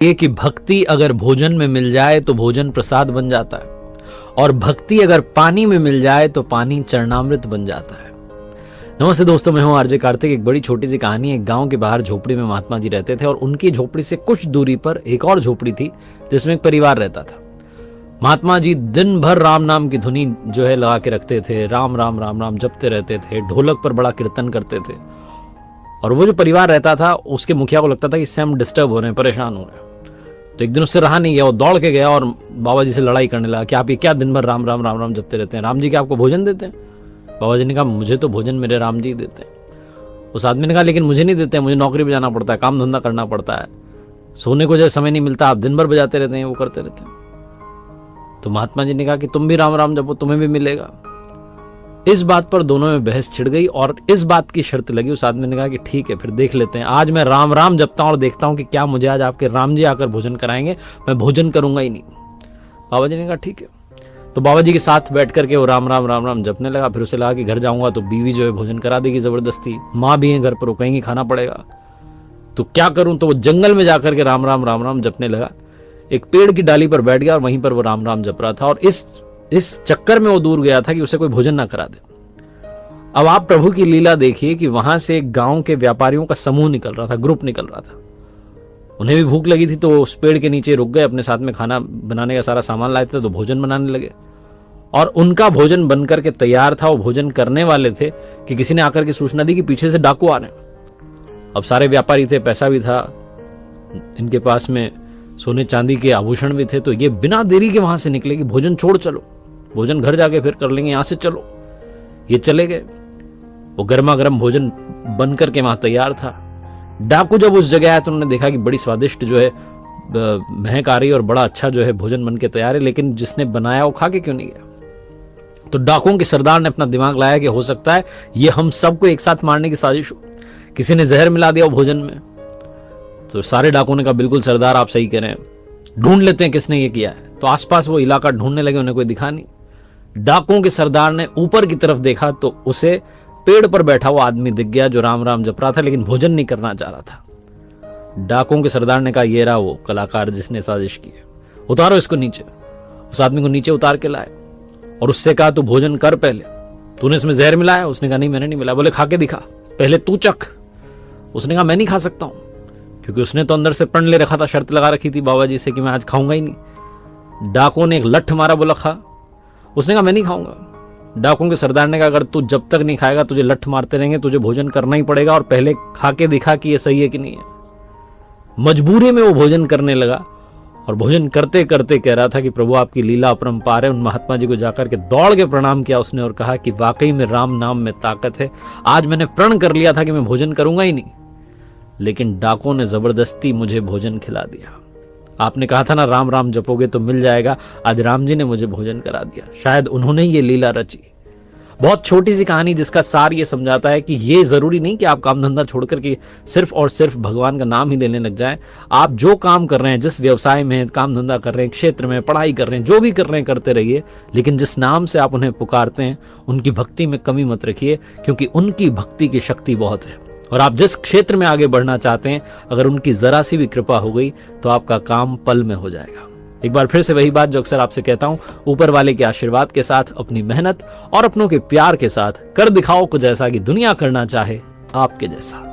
ये कि भक्ति अगर भोजन में मिल जाए तो भोजन प्रसाद बन जाता है, और भक्ति अगर पानी में मिल जाए तो पानी चरणामृत बन जाता है। नमस्ते दोस्तों, मैं हूं आरजे कार्तिक। एक बड़ी छोटी सी कहानी है। एक गांव के बाहर झोपड़ी में महात्मा जी रहते थे और उनकी झोपड़ी से कुछ दूरी पर एक और झोपड़ी थी जिसमें एक परिवार रहता था। महात्मा जी दिन भर राम नाम की धुनी जो है लगा के रखते थे, राम राम राम राम जपते रहते थे, ढोलक पर बड़ा कीर्तन करते थे। और वो जो परिवार रहता था उसके मुखिया को लगता था कि इससे हम डिस्टर्ब हो रहे हैं, परेशान हो रहे हैं। तो एक दिन उससे रहा नहीं गया, वो दौड़ के गया और बाबा जी से लड़ाई करने लगा कि आप ये क्या दिन भर राम राम राम राम जपते रहते हैं, राम जी क्या आपको भोजन देते हैं? बाबा जी ने कहा मुझे तो भोजन मेरे राम जी देते हैं। उस आदमी ने कहा लेकिन मुझे नहीं देते हैं, मुझे नौकरी पे जाना पड़ता है, काम धंधा करना पड़ता है, सोने को जैसे समय नहीं मिलता, आप दिन भर बजाते रहते हैं, वो करते रहते हैं। तो महात्मा जी ने कहा कि तुम भी राम राम जपो, तुम्हें भी मिलेगा। इस बात पर दोनों में बहस छिड़ गई और इस बात की शर्त लगी। उस आदमी ने कहा कि ठीक है फिर देख लेते हैं, आज मैं राम राम जपता हूं और देखता हूं कि क्या मुझे आज आपके राम जी आकर भोजन कराएंगे, मैं भोजन करूंगा ही नहीं। बाबा जी ने कहा ठीक है। तो बाबा जी के साथ बैठ करके वो राम राम राम राम जपने लगा। फिर उसे लगा कि घर जाऊंगा तो बीवी जो है भोजन करा देगी जबरदस्ती, माँ भी है घर पर, वो कहेंगी खाना पड़ेगा, तो क्या करूं। तो वो जंगल में जाकर के राम राम राम राम जपने लगा। एक पेड़ की डाली पर बैठ गया और वहीं पर वो राम राम जप रहा था। और इस चक्कर में वो दूर गया था कि उसे कोई भोजन ना करा दे। अब आप प्रभु की लीला देखिए कि वहां से एक गांव के व्यापारियों का समूह निकल रहा था, ग्रुप निकल रहा था। उन्हें भी भूख लगी थी तो उस पेड़ के नीचे रुक गए, अपने साथ में खाना बनाने का सारा सामान लाए थे तो भोजन बनाने लगे। और उनका भोजन बनकर के तैयार था, वो भोजन करने वाले थे कि किसी ने आकर के सूचना दी कि पीछे से डाकू आ रहे हैं। अब सारे व्यापारी थे, पैसा भी था इनके पास में, सोने चांदी के आभूषण भी थे, तो ये बिना देरी के वहां से निकले कि भोजन छोड़ चलो, भोजन घर जाके फिर कर लेंगे, यहां से चलो। ये चले गए। वो गर्मा गर्म भोजन बन करके वहां तैयार था। डाकू जब उस जगह आया तो उन्होंने देखा कि बड़ी स्वादिष्ट जो है महक आ रही और बड़ा अच्छा जो है भोजन बन के तैयार है, लेकिन जिसने बनाया वो खा के क्यों नहीं गया। तो डाकुओं के सरदार ने अपना दिमाग लाया कि हो सकता है ये हम सबको एक साथ मारने की साजिश हो, किसी ने जहर मिला दिया भोजन में। तो सारे डाकुओं ने कहा बिल्कुल सरदार आप सही कह रहे हैं, ढूंढ लेते हैं किसने ये किया है। तो आसपास वो इलाका ढूंढने लगे, उन्हें कोई दिखा नहीं। डाकुओं के सरदार ने ऊपर की तरफ देखा तो उसे पेड़ पर बैठा हुआ आदमी दिख गया जो राम राम जप रहा था लेकिन भोजन नहीं करना चाह रहा था। डाकुओं के सरदार ने कहा ये रहा वो कलाकार जिसने साजिश की है, उतारो इसको नीचे। उस आदमी को नीचे उतार के लाए और उससे कहा तू भोजन कर, पहले तूने इसमें जहर मिलाया? उसने कहा नहीं मैंने नहीं मिलाया। बोले खा के दिखा, पहले तू चख। उसने कहा मैं नहीं खा सकता हूं, क्योंकि उसने तो अंदर से प्रण ले रखा था, शर्त लगा रखी थी बाबा जी से कि मैं आज खाऊंगा ही नहीं। डाकुओं ने एक लठ मारा, बोला खा। उसने कहा मैं नहीं खाऊंगा। डाकुओं के सरदार ने कहा अगर तू जब तक नहीं खाएगा तुझे लठ मारते रहेंगे, तुझे भोजन करना ही पड़ेगा और पहले खा के दिखा कि ये सही है कि नहीं है। मजबूरी में वो भोजन करने लगा और भोजन करते करते कह रहा था कि प्रभु आपकी लीला अपरंपार है। उन महात्मा जी को जाकर के दौड़ के प्रणाम किया उसने और कहा कि वाकई में राम नाम में ताकत है। आज मैंने प्रण कर लिया था कि मैं भोजन करूंगा ही नहीं, लेकिन डाकुओं ने जबरदस्ती मुझे भोजन खिला दिया। आपने कहा था ना राम राम जपोगे तो मिल जाएगा, आज राम जी ने मुझे भोजन करा दिया। शायद उन्होंने ये लीला रची। बहुत छोटी सी कहानी जिसका सार ये समझाता है कि ये जरूरी नहीं कि आप काम धंधा छोड़ करके सिर्फ और सिर्फ भगवान का नाम ही लेने लग जाएं। आप जो काम कर रहे हैं, जिस व्यवसाय में काम धंधा कर रहे हैं, क्षेत्र में पढ़ाई कर रहे हैं, जो भी कर रहे हैं करते रहिए, लेकिन जिस नाम से आप उन्हें पुकारते हैं उनकी भक्ति में कमी मत रखिए, क्योंकि उनकी भक्ति की शक्ति बहुत है। और आप जिस क्षेत्र में आगे बढ़ना चाहते हैं, अगर उनकी जरा सी भी कृपा हो गई तो आपका काम पल में हो जाएगा। एक बार फिर से वही बात जो अक्सर आपसे कहता हूं, ऊपर वाले के आशीर्वाद के साथ, अपनी मेहनत और अपनों के प्यार के साथ कर दिखाओ कुछ ऐसा कि दुनिया करना चाहे आपके जैसा।